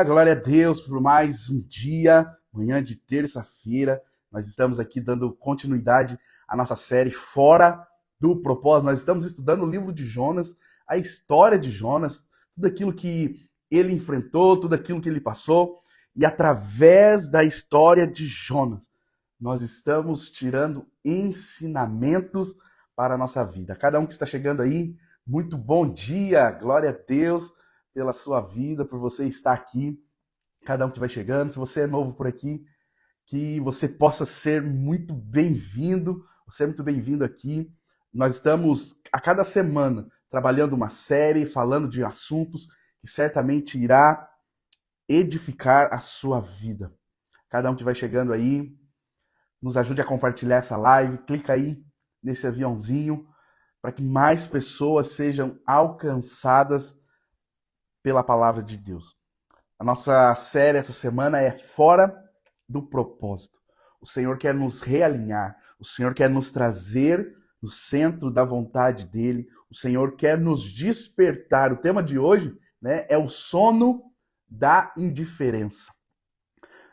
Glória a Deus por mais um dia, manhã de terça-feira. Nós estamos aqui dando continuidade à nossa série Fora do Propósito. Nós estamos estudando o livro de Jonas, a história de Jonas, tudo aquilo que ele enfrentou, tudo aquilo que ele passou. E através da história de Jonas, nós estamos tirando ensinamentos para a nossa vida. Cada um que está chegando aí, muito bom dia, glória a Deus pela sua vida, por você estar aqui, cada um que vai chegando. Se você é novo por aqui, que você possa ser muito bem-vindo, você é muito bem-vindo aqui. Nós estamos, a cada semana, trabalhando uma série, falando de assuntos que certamente irá edificar a sua vida. Cada um que vai chegando aí, nos ajude a compartilhar essa live, clica aí nesse aviãozinho, para que mais pessoas sejam alcançadas pela palavra de Deus. A nossa série essa semana é Fora do Propósito. O Senhor quer nos realinhar, o Senhor quer nos trazer no centro da vontade dele, o Senhor quer nos despertar. O tema de hoje, é o sono da indiferença.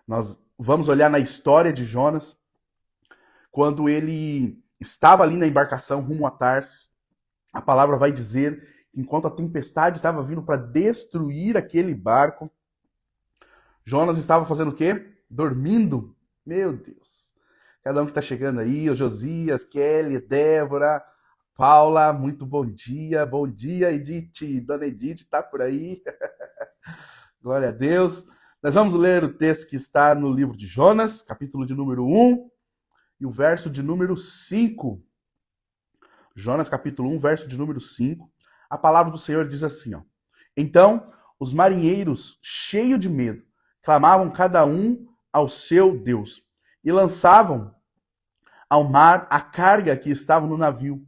Nós vamos olhar na história de Jonas, quando ele estava ali na embarcação rumo a Tarsis. A palavra vai dizer, enquanto a tempestade estava vindo para destruir aquele barco, Jonas estava fazendo o quê? Dormindo. Meu Deus. Cada um que está chegando aí, o Josias, Kelly, Débora, Paula, muito bom dia. Bom dia, Edith. Dona Edith está por aí. Glória a Deus. Nós vamos ler o texto que está no livro de Jonas, capítulo de número 1 e o verso de número 5. Jonas, capítulo 1, verso de número 5. A palavra do Senhor diz assim, ó. Então, os marinheiros, cheios de medo, clamavam cada um ao seu Deus e lançavam ao mar a carga que estava no navio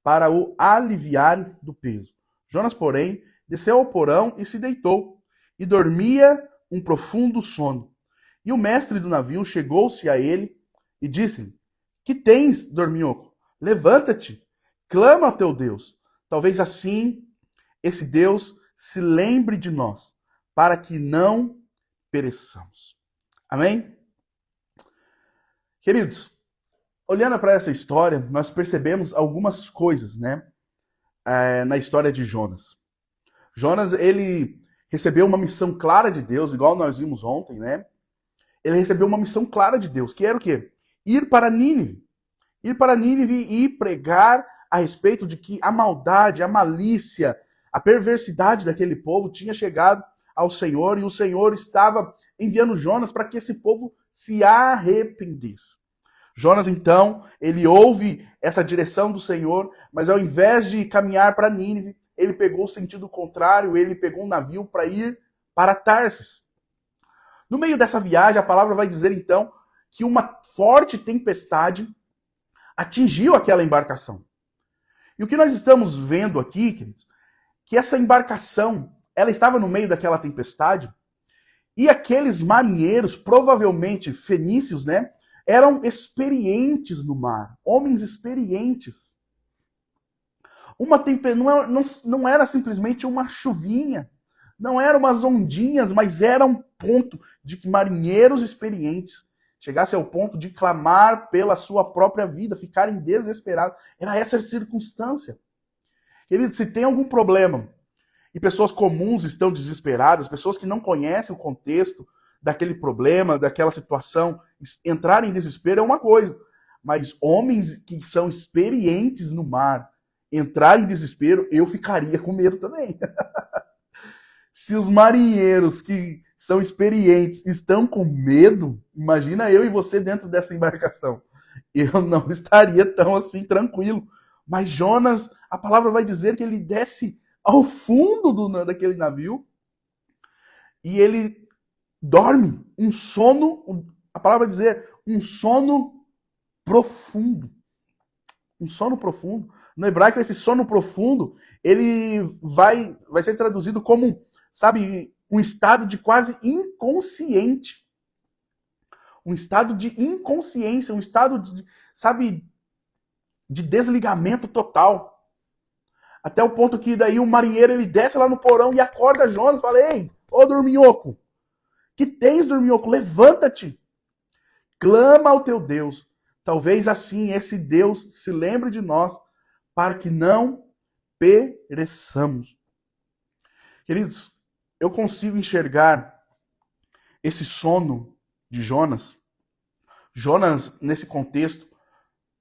para o aliviarem do peso. Jonas, porém, desceu ao porão e se deitou e dormia um profundo sono. E o mestre do navio chegou-se a ele e disse-lhe: Que tens, dorminhoco? Levanta-te, clama ao teu Deus. Talvez assim esse Deus se lembre de nós, para que não pereçamos. Amém? Queridos, olhando para essa história, nós percebemos algumas coisas, na história de Jonas. Jonas, ele recebeu uma missão clara de Deus, igual nós vimos ontem, Ele recebeu uma missão clara de Deus, que era o quê? Ir para Nínive. Ir para Nínive e pregar a respeito de que a maldade, a malícia, a perversidade daquele povo tinha chegado ao Senhor e o Senhor estava enviando Jonas para que esse povo se arrependesse. Jonas, então, ele ouve essa direção do Senhor, mas ao invés de caminhar para Nínive, ele pegou o sentido contrário, ele pegou um navio para ir para Tarsis. No meio dessa viagem, a palavra vai dizer, então, que uma forte tempestade atingiu aquela embarcação. E o que nós estamos vendo aqui, queridos, que essa embarcação, ela estava no meio daquela tempestade, e aqueles marinheiros, provavelmente fenícios, eram experientes no mar, homens experientes. Não era simplesmente uma chuvinha, não eram umas ondinhas, mas era um ponto de que marinheiros experientes chegassem ao ponto de clamar pela sua própria vida, ficarem desesperados. Era essa a circunstância. Querido, se tem algum problema e pessoas comuns estão desesperadas, pessoas que não conhecem o contexto daquele problema, daquela situação, entrarem em desespero é uma coisa. Mas homens que são experientes no mar, entrar em desespero, eu ficaria com medo também. Se os marinheiros que são experientes estão com medo, imagina eu e você dentro dessa embarcação. Eu não estaria tão assim tranquilo. Mas Jonas, a palavra vai dizer que ele desce ao fundo daquele navio e ele dorme um sono, a palavra vai dizer, um sono profundo. Um sono profundo. No hebraico, esse sono profundo, ele vai ser traduzido como, um estado de quase inconsciente. Um estado de inconsciência, um estado de desligamento total. Até o ponto que daí o marinheiro, ele desce lá no porão e acorda Jonas e fala, ei, Ô dorminhoco, que tens, dorminhoco? Levanta-te, clama ao teu Deus. Talvez assim esse Deus se lembre de nós, para que não pereçamos. Queridos, eu consigo enxergar esse sono de Jonas. Jonas, nesse contexto,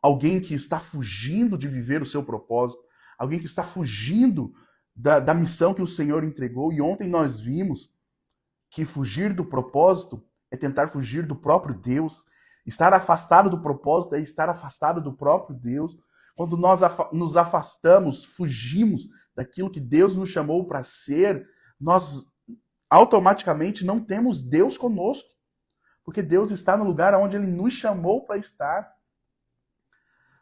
alguém que está fugindo de viver o seu propósito, alguém que está fugindo da missão que o Senhor entregou. E ontem nós vimos que fugir do propósito é tentar fugir do próprio Deus. Estar afastado do propósito é estar afastado do próprio Deus. Quando nós nos afastamos, fugimos daquilo que Deus nos chamou para ser, nós automaticamente não temos Deus conosco. Porque Deus está no lugar onde Ele nos chamou para estar.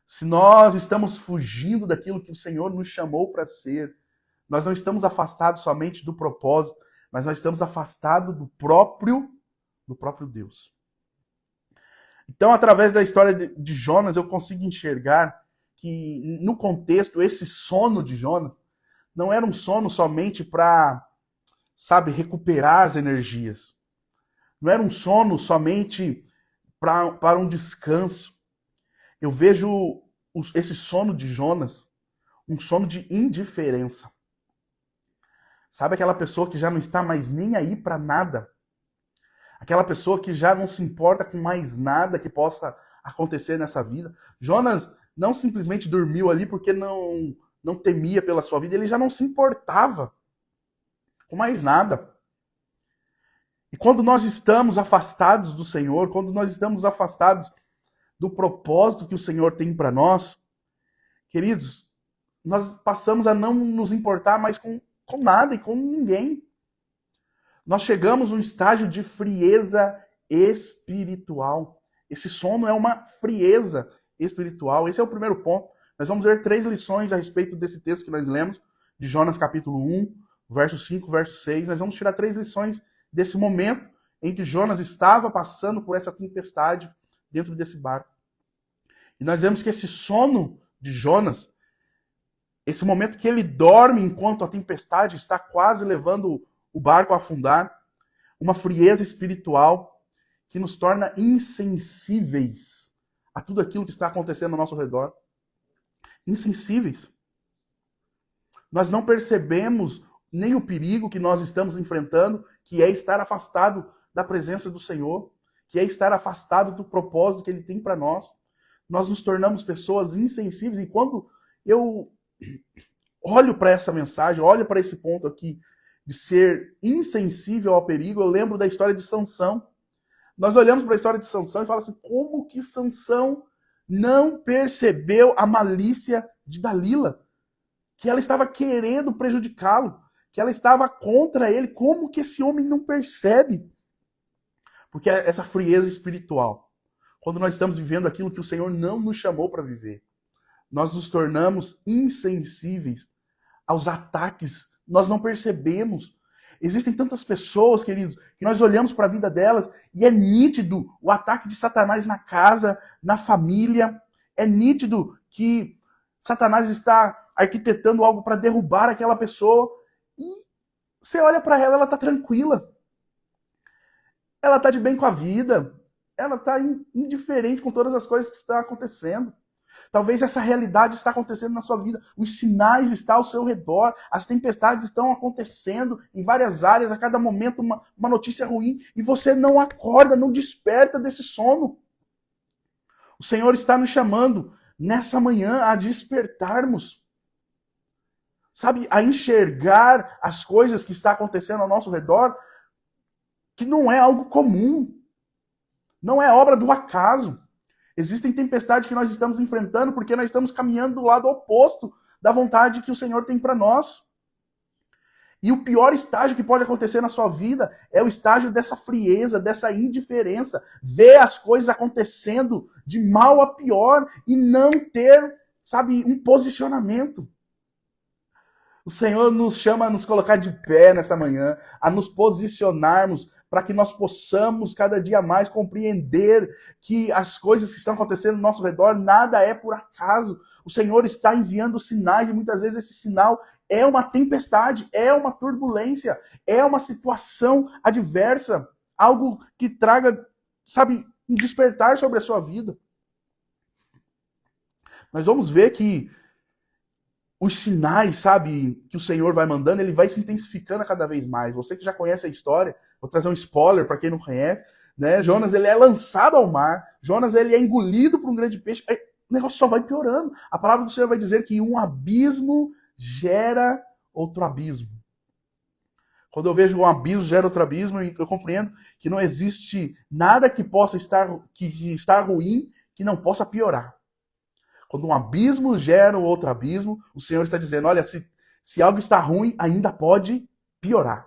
Se nós estamos fugindo daquilo que o Senhor nos chamou para ser, nós não estamos afastados somente do propósito, mas nós estamos afastados do próprio Deus. Então, através da história de Jonas, eu consigo enxergar que, no contexto, esse sono de Jonas não era um sono somente para, recuperar as energias. Não era um sono somente para um descanso. Eu vejo esse sono de Jonas um sono de indiferença. Sabe aquela pessoa que já não está mais nem aí para nada? Aquela pessoa que já não se importa com mais nada que possa acontecer nessa vida. Jonas não simplesmente dormiu ali porque não temia pela sua vida, ele já não se importava com mais nada. E quando nós estamos afastados do Senhor, quando nós estamos afastados do propósito que o Senhor tem para nós, queridos, nós passamos a não nos importar mais com nada e com ninguém. Nós chegamos num estágio de frieza espiritual. Esse sono é uma frieza espiritual. Esse é o primeiro ponto. Nós vamos ver 3 lições a respeito desse texto que nós lemos, de Jonas capítulo 1, verso 5, verso 6. Nós vamos tirar 3 lições desse momento em que Jonas estava passando por essa tempestade dentro desse barco. E nós vemos que esse sono de Jonas, esse momento que ele dorme enquanto a tempestade está quase levando o barco a afundar, uma frieza espiritual que nos torna insensíveis a tudo aquilo que está acontecendo ao nosso redor. Insensíveis. Nós não percebemos nem o perigo que nós estamos enfrentando, que é estar afastado da presença do Senhor, que é estar afastado do propósito que Ele tem para nós. Nós nos tornamos pessoas insensíveis. E quando eu olho para essa mensagem, olho para esse ponto aqui de ser insensível ao perigo, eu lembro da história de Sansão. Nós olhamos para a história de Sansão e falamos assim, como que Sansão não percebeu a malícia de Dalila? Que ela estava querendo prejudicá-lo, que ela estava contra ele. Como que esse homem não percebe? Porque é essa frieza espiritual. Quando nós estamos vivendo aquilo que o Senhor não nos chamou para viver, nós nos tornamos insensíveis aos ataques. Nós não percebemos. Existem tantas pessoas, queridos, que nós olhamos para a vida delas e é nítido o ataque de Satanás na casa, na família. É nítido que Satanás está arquitetando algo para derrubar aquela pessoa e você olha para ela, ela está tranquila. Ela está de bem com a vida. Ela está indiferente com todas as coisas que estão acontecendo. Talvez essa realidade está acontecendo na sua vida. Os sinais estão ao seu redor. As tempestades estão acontecendo em várias áreas. A cada momento uma notícia ruim. E você não acorda, não desperta desse sono. O Senhor está nos chamando nessa manhã a despertarmos. Sabe, a enxergar as coisas que estão acontecendo ao nosso redor, que não é algo comum. Não é obra do acaso. Existem tempestades que nós estamos enfrentando porque nós estamos caminhando do lado oposto da vontade que o Senhor tem para nós. E o pior estágio que pode acontecer na sua vida é o estágio dessa frieza, dessa indiferença. Ver as coisas acontecendo de mal a pior e não ter, um posicionamento. O Senhor nos chama a nos colocar de pé nessa manhã, a nos posicionarmos para que nós possamos cada dia mais compreender que as coisas que estão acontecendo ao nosso redor, nada é por acaso. O Senhor está enviando sinais e muitas vezes esse sinal é uma tempestade, é uma turbulência, é uma situação adversa, algo que traga, sabe, um despertar sobre a sua vida. Nós vamos ver que os sinais, sabe, que o Senhor vai mandando, ele vai se intensificando a cada vez mais. Você que já conhece a história, vou trazer um spoiler para quem não conhece, né? Jonas, ele é lançado ao mar, Jonas, ele é engolido por um grande peixe, aí, o negócio só vai piorando. A palavra do Senhor vai dizer que um abismo gera outro abismo. Quando eu vejo um abismo gera outro abismo, eu compreendo que não existe nada que possa estar ruim que não possa piorar. Quando um abismo gera outro abismo, o Senhor está dizendo, olha, se algo está ruim, ainda pode piorar.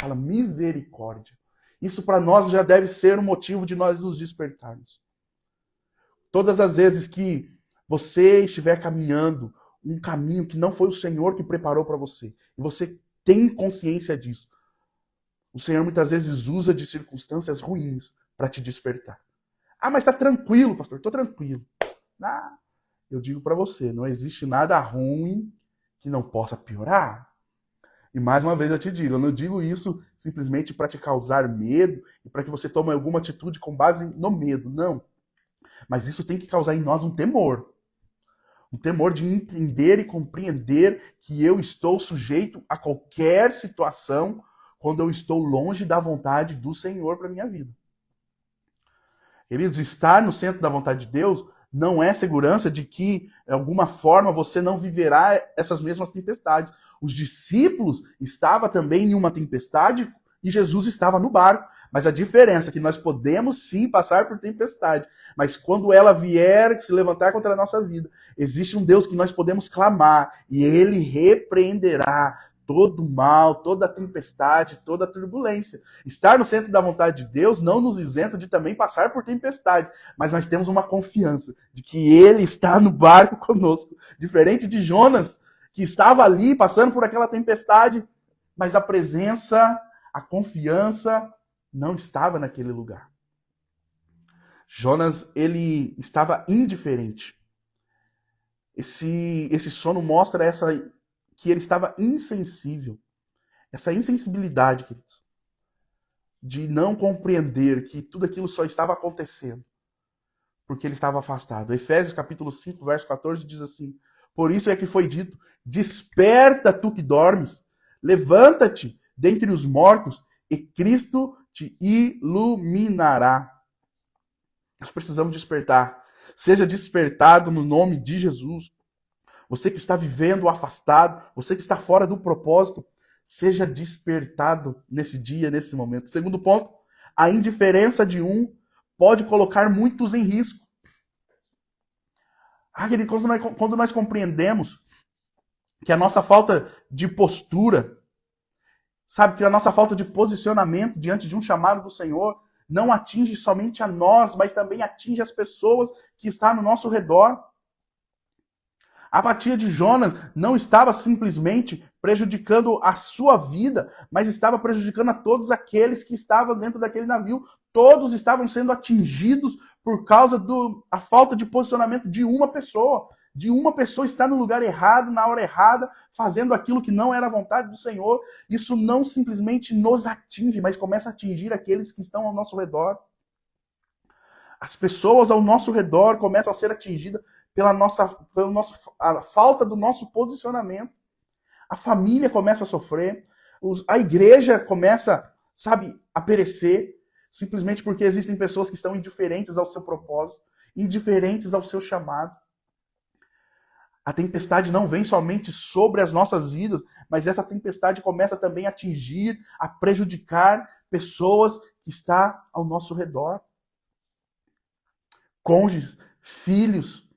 Fala, misericórdia. Isso para nós já deve ser um motivo de nós nos despertarmos. Todas as vezes que você estiver caminhando um caminho que não foi o Senhor que preparou para você, e você tem consciência disso, o Senhor muitas vezes usa de circunstâncias ruins para te despertar. Ah, mas está tranquilo, pastor, estou tranquilo. Ah, eu digo para você, não existe nada ruim que não possa piorar. E mais uma vez eu te digo, eu não digo isso simplesmente para te causar medo e para que você tome alguma atitude com base no medo, não. Mas isso tem que causar em nós um temor. Um temor de entender e compreender que eu estou sujeito a qualquer situação quando eu estou longe da vontade do Senhor para minha vida. Queridos, estar no centro da vontade de Deus não é segurança de que, de alguma forma, você não viverá essas mesmas tempestades. Os discípulos estavam também em uma tempestade e Jesus estava no barco. Mas a diferença é que nós podemos sim passar por tempestade. Mas quando ela vier se levantar contra a nossa vida, existe um Deus que nós podemos clamar e Ele repreenderá todo o mal, toda a tempestade, toda a turbulência. Estar no centro da vontade de Deus não nos isenta de também passar por tempestade, mas nós temos uma confiança de que Ele está no barco conosco. Diferente de Jonas, que estava ali passando por aquela tempestade, mas a presença, a confiança não estava naquele lugar. Jonas, ele estava indiferente. Esse sono mostra que ele estava insensível. Essa insensibilidade, queridos, de não compreender que tudo aquilo só estava acontecendo porque ele estava afastado. Efésios capítulo 5, verso 14 diz assim: por isso é que foi dito, desperta tu que dormes, levanta-te dentre os mortos e Cristo te iluminará. Nós precisamos despertar. Seja despertado no nome de Jesus. Você que está vivendo afastado, você que está fora do propósito, seja despertado nesse dia, nesse momento. Segundo ponto, a indiferença de um pode colocar muitos em risco. Querido, quando nós compreendemos que a nossa falta de postura, sabe, que a nossa falta de posicionamento diante de um chamado do Senhor não atinge somente a nós, mas também atinge as pessoas que estão no nosso redor. A apatia de Jonas não estava simplesmente prejudicando a sua vida, mas estava prejudicando a todos aqueles que estavam dentro daquele navio. Todos estavam sendo atingidos por causa da falta de posicionamento de uma pessoa. De uma pessoa estar no lugar errado, na hora errada, fazendo aquilo que não era a vontade do Senhor. Isso não simplesmente nos atinge, mas começa a atingir aqueles que estão ao nosso redor. As pessoas ao nosso redor começam a ser atingidas a falta do nosso posicionamento. A família começa a sofrer, a igreja começa, sabe, a perecer, simplesmente porque existem pessoas que estão indiferentes ao seu propósito, indiferentes ao seu chamado. A tempestade não vem somente sobre as nossas vidas, mas essa tempestade começa também a atingir, a prejudicar pessoas que estão ao nosso redor. Cônjuges, filhos,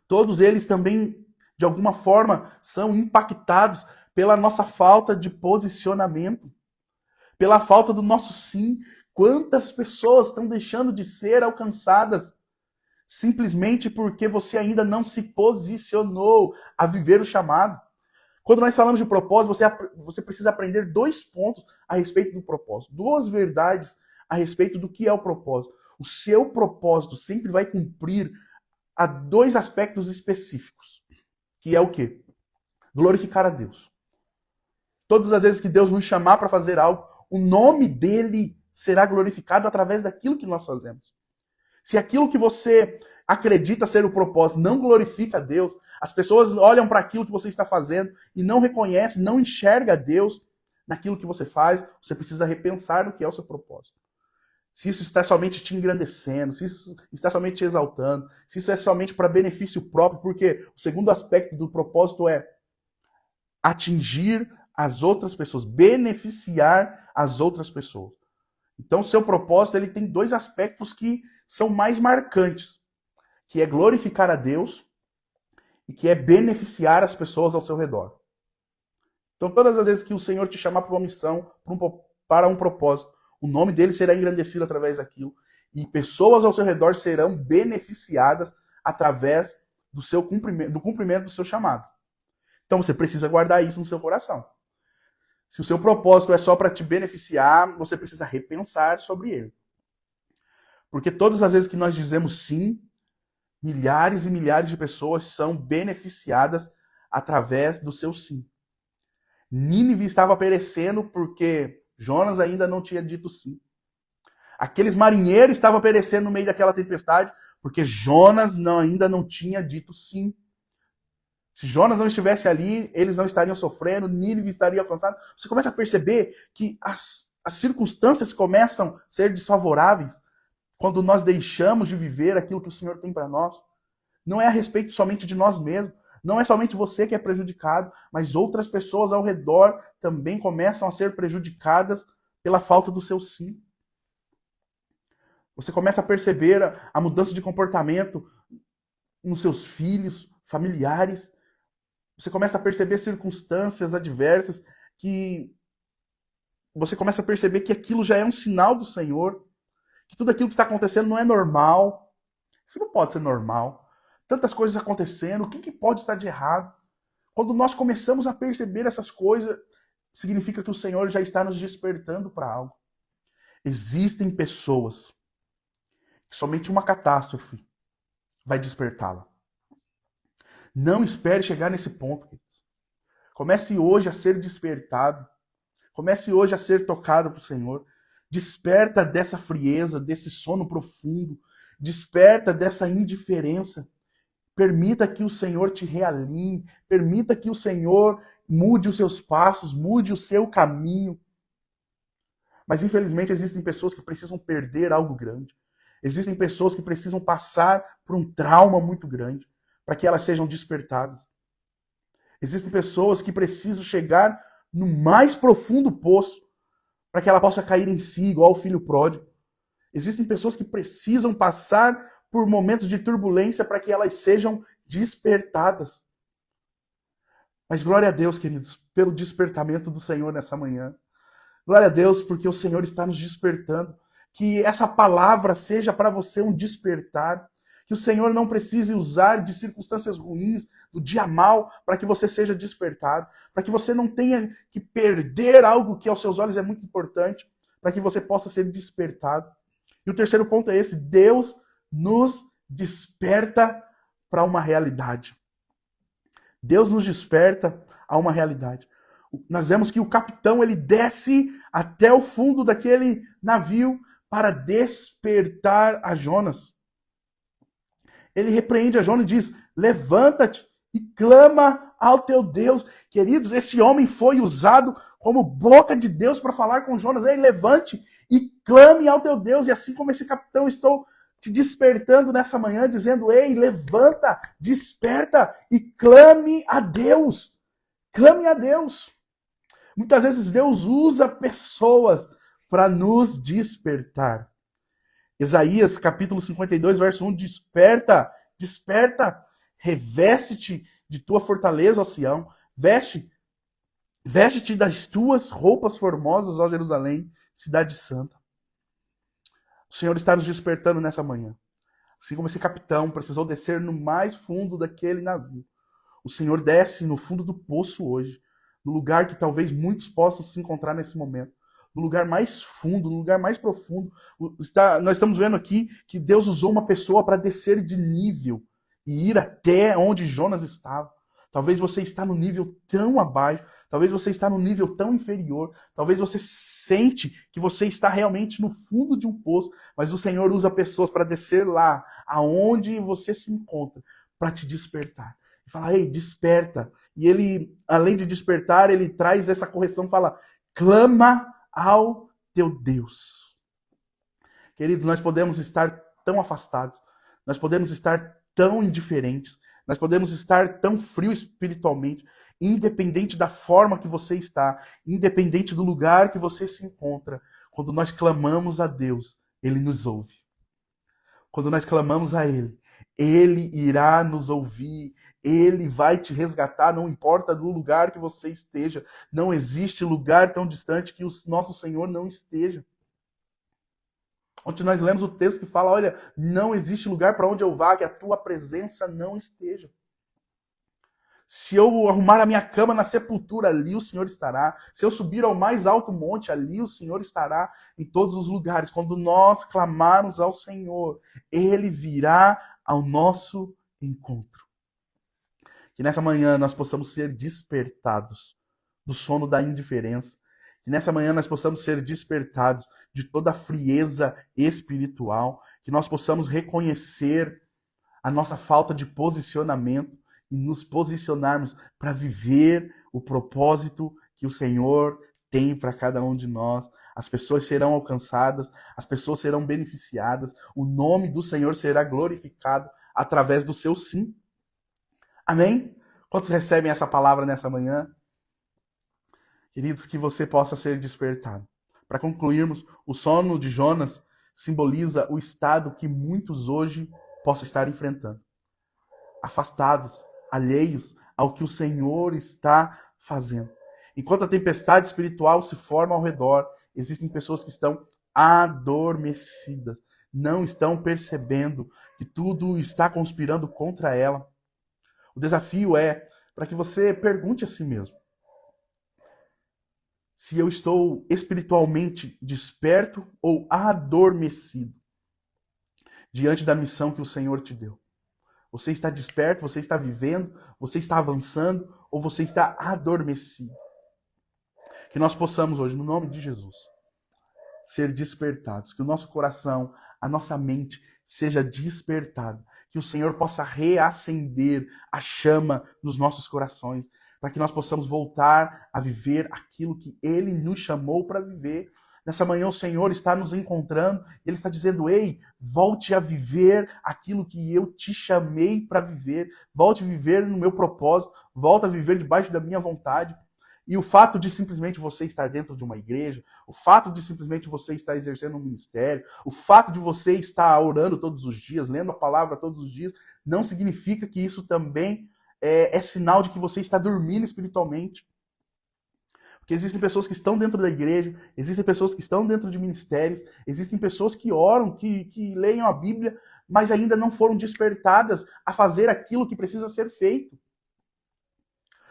todos eles também, de alguma forma, são impactados pela nossa falta de posicionamento, pela falta do nosso sim. Quantas pessoas estão deixando de ser alcançadas simplesmente porque você ainda não se posicionou a viver o chamado? Quando nós falamos de propósito, você precisa aprender 2 pontos a respeito do propósito, 2 verdades a respeito do que é o propósito. O seu propósito sempre vai cumprir a 2 aspectos específicos, que é o quê? glorificar a Deus. Todas as vezes que Deus nos chamar para fazer algo, o nome dele será glorificado através daquilo que nós fazemos. Se aquilo que você acredita ser o propósito não glorifica a Deus, as pessoas olham para aquilo que você está fazendo e não reconhecem, não enxergam a Deus naquilo que você faz, você precisa repensar no que é o seu propósito. Se isso está somente te engrandecendo, se isso está somente te exaltando, se isso é somente para benefício próprio, porque o segundo aspecto do propósito é atingir as outras pessoas, beneficiar as outras pessoas. Então, o seu propósito ele tem dois aspectos que são mais marcantes, que é glorificar a Deus e que é beneficiar as pessoas ao seu redor. Então, todas as vezes que o Senhor te chamar para uma missão, para um propósito, o nome dele será engrandecido através daquilo e pessoas ao seu redor serão beneficiadas através do cumprimento do seu chamado. Então, você precisa guardar isso no seu coração. Se o seu propósito é só para te beneficiar, você precisa repensar sobre ele. Porque todas as vezes que nós dizemos sim, milhares e milhares de pessoas são beneficiadas através do seu sim. Nínive estava perecendo porque Jonas ainda não tinha dito sim. Aqueles marinheiros estavam perecendo no meio daquela tempestade porque Jonas ainda não tinha dito sim. Se Jonas não estivesse ali, eles não estariam sofrendo, Nínive estaria alcançado. Você começa a perceber que as circunstâncias começam a ser desfavoráveis quando nós deixamos de viver aquilo que o Senhor tem para nós. Não é a respeito somente de nós mesmos. Não é somente você que é prejudicado, mas outras pessoas ao redor também começam a ser prejudicadas pela falta do seu sim. Você começa a perceber a mudança de comportamento nos seus filhos, familiares. Você começa a perceber circunstâncias adversas que você começa a perceber que aquilo já é um sinal do Senhor, que tudo aquilo que está acontecendo não é normal. Isso não pode ser normal. Tantas coisas acontecendo, o que pode estar de errado? Quando nós começamos a perceber essas coisas, significa que o Senhor já está nos despertando para algo. Existem pessoas que somente uma catástrofe vai despertá-la. Não espere chegar nesse ponto, queridos. Comece hoje a ser despertado. Comece hoje a ser tocado pelo Senhor. Desperta dessa frieza, desse sono profundo. Desperta dessa indiferença. Permita que o Senhor te realinhe. Permita que o Senhor mude os seus passos, mude o seu caminho. Mas, infelizmente, existem pessoas que precisam perder algo grande. Existem pessoas que precisam passar por um trauma muito grande para que elas sejam despertadas. Existem pessoas que precisam chegar no mais profundo poço para que ela possa cair em si, igual o filho pródigo. Existem pessoas que precisam passar por momentos de turbulência para que elas sejam despertadas. Mas glória a Deus, queridos, pelo despertamento do Senhor nessa manhã. Glória a Deus, porque o Senhor está nos despertando. Que essa palavra seja para você um despertar. Que o Senhor não precise usar de circunstâncias ruins, do dia mal, para que você seja despertado. Para que você não tenha que perder algo que aos seus olhos é muito importante, para que você possa ser despertado. E o terceiro ponto é esse: Deus nos desperta para uma realidade. Deus nos desperta a uma realidade. Nós vemos que o capitão ele desce até o fundo daquele navio para despertar a Jonas. Ele repreende a Jonas e diz: levanta-te e clama ao teu Deus. Queridos, esse homem foi usado como boca de Deus para falar com Jonas. Ei, levante e clame ao teu Deus. E assim como esse capitão, estou te despertando nessa manhã, dizendo: ei, levanta, desperta e clame a Deus. Clame a Deus. Muitas vezes Deus usa pessoas para nos despertar. Isaías, capítulo 52, verso 1, desperta, desperta, reveste-te de tua fortaleza, ó Sião, veste-te das tuas roupas formosas, ó Jerusalém, cidade santa. O Senhor está nos despertando nessa manhã. Assim como esse capitão precisou descer no mais fundo daquele navio, o Senhor desce no fundo do poço hoje, no lugar que talvez muitos possam se encontrar nesse momento. No lugar mais fundo, no lugar mais profundo. Nós estamos vendo aqui que Deus usou uma pessoa para descer de nível e ir até onde Jonas estava. Talvez você está no nível tão abaixo, talvez você está no nível tão inferior, talvez você sente que você está realmente no fundo de um poço, mas o Senhor usa pessoas para descer lá, aonde você se encontra, para te despertar. E fala, ei, desperta. E ele, além de despertar, ele traz essa correção, fala, clama ao teu Deus. Queridos, nós podemos estar tão afastados, nós podemos estar tão indiferentes, nós podemos estar tão frios espiritualmente, independente da forma que você está, independente do lugar que você se encontra. Quando nós clamamos a Deus, Ele nos ouve. Quando nós clamamos a Ele, Ele irá nos ouvir. Ele vai te resgatar, não importa do lugar que você esteja. Não existe lugar tão distante que o nosso Senhor não esteja. Ontem nós lemos o texto que fala, olha, não existe lugar para onde eu vá que a tua presença não esteja. Se eu arrumar a minha cama na sepultura, ali o Senhor estará. Se eu subir ao mais alto monte, ali o Senhor estará em todos os lugares. Quando nós clamarmos ao Senhor, Ele virá ao nosso encontro. Que nessa manhã nós possamos ser despertados do sono da indiferença. Que nessa manhã nós possamos ser despertados de toda a frieza espiritual. Que nós possamos reconhecer a nossa falta de posicionamento e nos posicionarmos para viver o propósito que o Senhor tem para cada um de nós. As pessoas serão alcançadas, as pessoas serão beneficiadas, o nome do Senhor será glorificado através do seu sim. Amém? Quantos recebem essa palavra nessa manhã? Queridos, que você possa ser despertado. Para concluirmos, o sono de Jonas simboliza o estado que muitos hoje possam estar enfrentando. Afastados, alheios ao que o Senhor está fazendo. Enquanto a tempestade espiritual se forma ao redor, existem pessoas que estão adormecidas, não estão percebendo que tudo está conspirando contra ela. O desafio é para que você pergunte a si mesmo: se eu estou espiritualmente desperto ou adormecido diante da missão que o Senhor te deu? Você está desperto, você está vivendo, você está avançando ou você está adormecido? Que nós possamos hoje, no nome de Jesus, ser despertados, que o nosso coração, a nossa mente seja despertada, que o Senhor possa reacender a chama nos nossos corações, para que nós possamos voltar a viver aquilo que Ele nos chamou para viver. Nessa manhã o Senhor está nos encontrando, Ele está dizendo, ei, volte a viver aquilo que eu te chamei para viver, volte a viver no meu propósito, volte a viver debaixo da minha vontade. E o fato de simplesmente você estar dentro de uma igreja, o fato de simplesmente você estar exercendo um ministério, o fato de você estar orando todos os dias, lendo a palavra todos os dias, não significa que isso também é sinal de que você está dormindo espiritualmente. Porque existem pessoas que estão dentro da igreja, existem pessoas que estão dentro de ministérios, existem pessoas que oram, que leem a Bíblia, mas ainda não foram despertadas a fazer aquilo que precisa ser feito.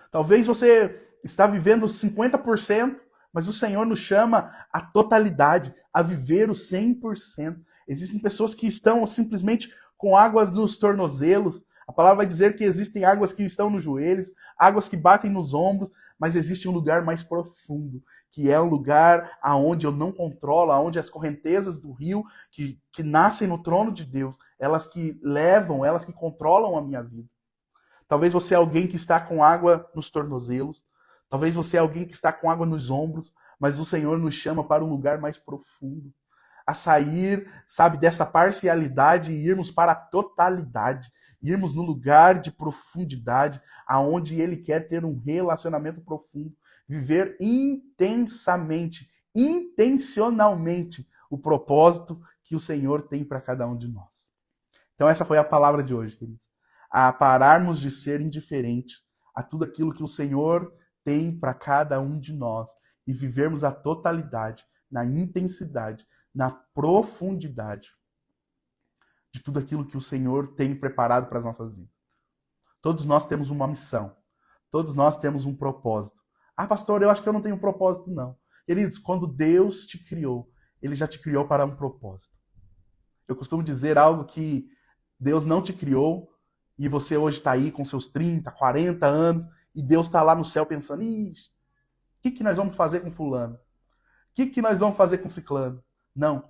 Talvez você está vivendo 50%, mas o Senhor nos chama à totalidade, a viver o 100%. Existem pessoas que estão simplesmente com águas nos tornozelos. A palavra vai dizer que existem águas que estão nos joelhos, águas que batem nos ombros, mas existe um lugar mais profundo, que é um lugar aonde eu não controlo, aonde as correntezas do rio que nascem no trono de Deus, elas que levam, elas que controlam a minha vida. Talvez você é alguém que está com água nos tornozelos, talvez você é alguém que está com água nos ombros, mas o Senhor nos chama para um lugar mais profundo, a sair, sabe, dessa parcialidade e irmos para a totalidade, irmos no lugar de profundidade, aonde Ele quer ter um relacionamento profundo, viver intensamente, intencionalmente o propósito que o Senhor tem para cada um de nós. Então essa foi a palavra de hoje, queridos. A pararmos de ser indiferentes a tudo aquilo que o Senhor tem para cada um de nós e vivermos a totalidade, na intensidade, na profundidade de tudo aquilo que o Senhor tem preparado para as nossas vidas. Todos nós temos uma missão. Todos nós temos um propósito. Ah, pastor, eu acho que eu não tenho propósito, não. Queridos, quando Deus te criou, Ele já te criou para um propósito. Eu costumo dizer algo que Deus não te criou e você hoje está aí com seus 30, 40 anos, e Deus está lá no céu pensando, ixi, o que nós vamos fazer com fulano? O que nós vamos fazer com ciclano? Não.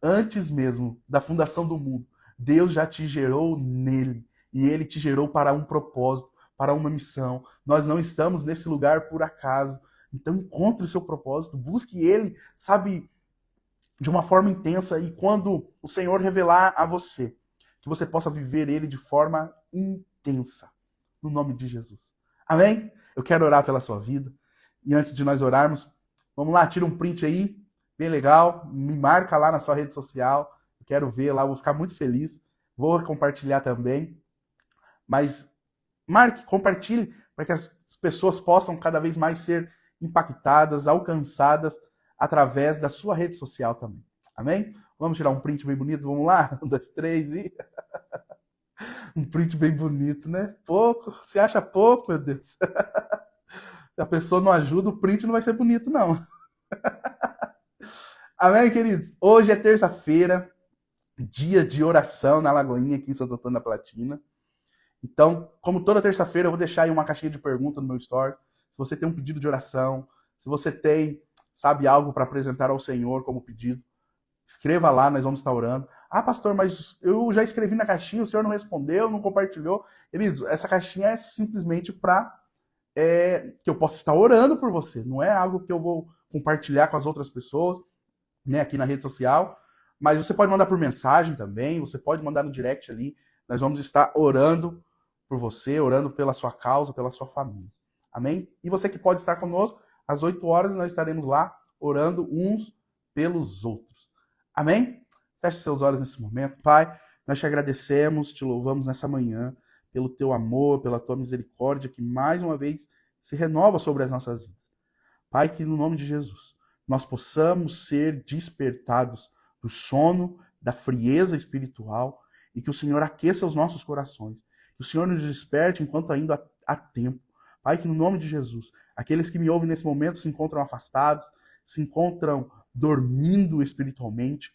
Antes mesmo da fundação do mundo, Deus já te gerou nele. E ele te gerou para um propósito, para uma missão. Nós não estamos nesse lugar por acaso. Então encontre o seu propósito, busque ele, sabe, de uma forma intensa. E quando o Senhor revelar a você, que você possa viver ele de forma intensa. No nome de Jesus. Amém? Eu quero orar pela sua vida. E antes de nós orarmos, vamos lá, tira um print aí, bem legal, me marca lá na sua rede social, eu quero ver lá, vou ficar muito feliz, vou compartilhar também, mas marque, compartilhe, para que as pessoas possam cada vez mais ser impactadas, alcançadas, através da sua rede social também, amém? Vamos tirar um print bem bonito, vamos lá? 1, 2, 3 e... um print bem bonito, né? Pouco, você acha pouco, meu Deus? Se a pessoa não ajuda, o print não vai ser bonito, não. Amém, queridos? Hoje é terça-feira, dia de oração na Lagoinha, aqui em Santo Antônio da Platina. Então, como toda terça-feira, eu vou deixar aí uma caixinha de perguntas no meu story. Se você tem um pedido de oração, se você tem, sabe, algo para apresentar ao Senhor como pedido, escreva lá, nós vamos estar orando. Ah, pastor, mas eu já escrevi na caixinha, o senhor não respondeu, não compartilhou. Queridos, essa caixinha é simplesmente para que eu possa estar orando por você. Não é algo que eu vou compartilhar com as outras pessoas, né, aqui na rede social. Mas você pode mandar por mensagem também, você pode mandar no direct ali. Nós vamos estar orando por você, orando pela sua causa, pela sua família. Amém? E você que pode estar conosco, às 8 horas nós estaremos lá orando uns pelos outros. Amém? Feche seus olhos nesse momento. Pai, nós te agradecemos, te louvamos nessa manhã, pelo teu amor, pela tua misericórdia, que mais uma vez se renova sobre as nossas vidas. Pai, que no nome de Jesus, nós possamos ser despertados do sono, da frieza espiritual, e que o Senhor aqueça os nossos corações. Que o Senhor nos desperte enquanto ainda há tempo. Pai, que no nome de Jesus, aqueles que me ouvem nesse momento se encontram afastados, se encontram dormindo espiritualmente,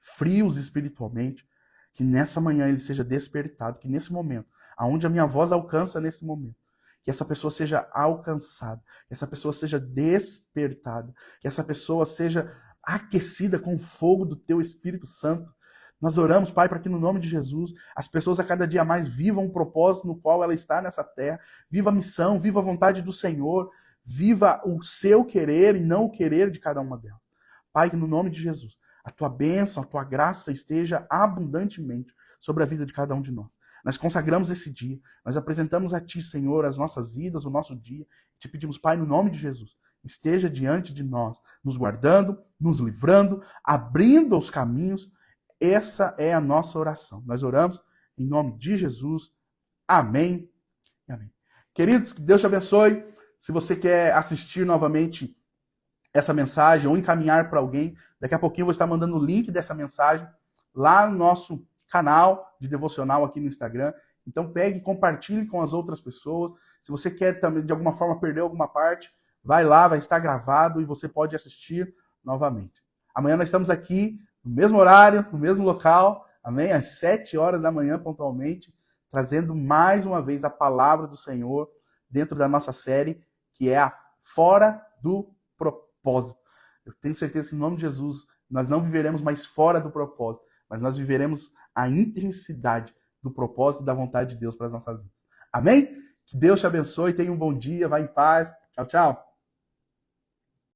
frios espiritualmente, que nessa manhã ele seja despertado, que nesse momento, aonde a minha voz alcança nesse momento, que essa pessoa seja alcançada, que essa pessoa seja despertada, que essa pessoa seja aquecida com o fogo do teu Espírito Santo. Nós oramos, Pai, para que no nome de Jesus as pessoas a cada dia mais vivam o propósito no qual ela está nessa terra, viva a missão, viva a vontade do Senhor, viva o seu querer e não o querer de cada uma delas. Pai, que no nome de Jesus a tua bênção, a tua graça esteja abundantemente sobre a vida de cada um de nós. Nós consagramos esse dia, nós apresentamos a ti, Senhor, as nossas vidas, o nosso dia. Te pedimos, Pai, no nome de Jesus, esteja diante de nós, nos guardando, nos livrando, abrindo os caminhos. Essa é a nossa oração. Nós oramos em nome de Jesus. Amém. Amém. Queridos, que Deus te abençoe. Se você quer assistir novamente essa mensagem ou encaminhar para alguém, daqui a pouquinho eu vou estar mandando o link dessa mensagem lá no nosso canal de devocional aqui no Instagram. Então pegue e compartilhe com as outras pessoas. Se você quer também de alguma forma perder alguma parte, vai lá, vai estar gravado e você pode assistir novamente. Amanhã nós estamos aqui no mesmo horário, no mesmo local, amém? Às 7 horas da manhã pontualmente, trazendo mais uma vez a palavra do Senhor dentro da nossa série, que é a Fora do Propósito. Eu tenho certeza que, em nome de Jesus, nós não viveremos mais fora do propósito, mas nós viveremos a intensidade do propósito e da vontade de Deus para as nossas vidas. Amém? Que Deus te abençoe, tenha um bom dia, vá em paz. Tchau, tchau.